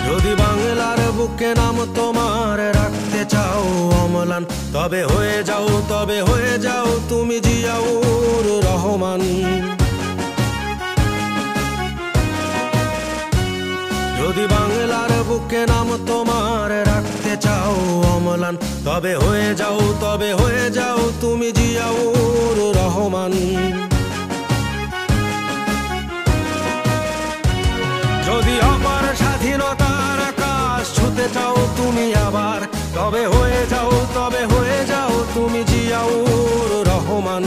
যদি বাংলার বুকে নাম তোমার রাখতে চাও অম্লান, তবে হয়ে যাও তুমি জিয়াউর রহমান। যদি বাংলার বুকে নাম তোমার রাখতে চাও অম্লান, তবে হয়ে যাও তুমি জিয়াউর রহমান। যদি অপার স্বাধীনতার আকাশ ছুতে চাও তুমি আবার, তবে হয়ে যাও তুমি জিয়াউর রহমান।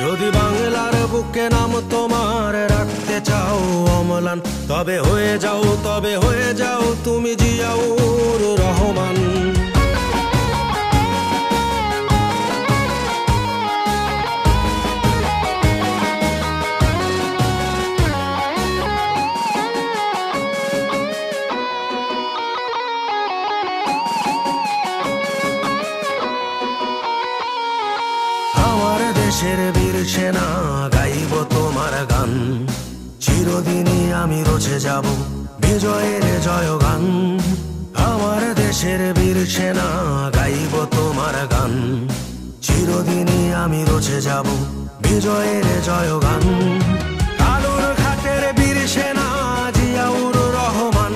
যদি বাংলার বুকে নাম তোমার রাখতে চাও অম্লান, তবে হয়ে যাও তুমি জিয়াউর রহমান। দেশের বীর সেনা গাইব তোমার গান, চিরদিনই আমি রচে যাব বিজয়ের জয়গান। আমার দেশের বীর সেনা গাইব তোমার গান, চিরদিনই আমি রচে যাব বিজয়ের জয়গান। কালুর ঘাটের বীর সেনা জিয়াউর রহমান,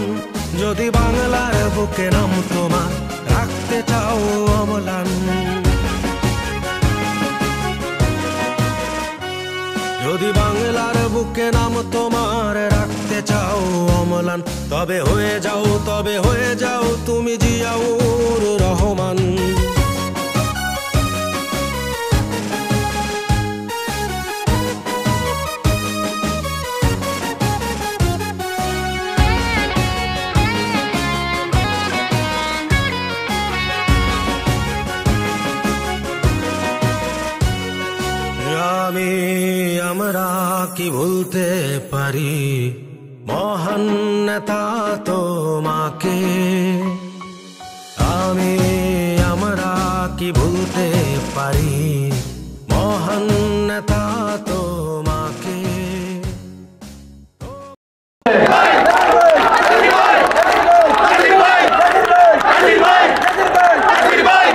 যদি বাংলার বুকে নাম তোমার রাখতে চাও অম্লান। যদি বাংলার বুকে নাম তোমার রাখতে চাও অম্লান, তবে হয়ে যাও তুমি জিয়াউর রহমান। আমরা কি ভুলতে পারি মহান নেতা তোমাকে।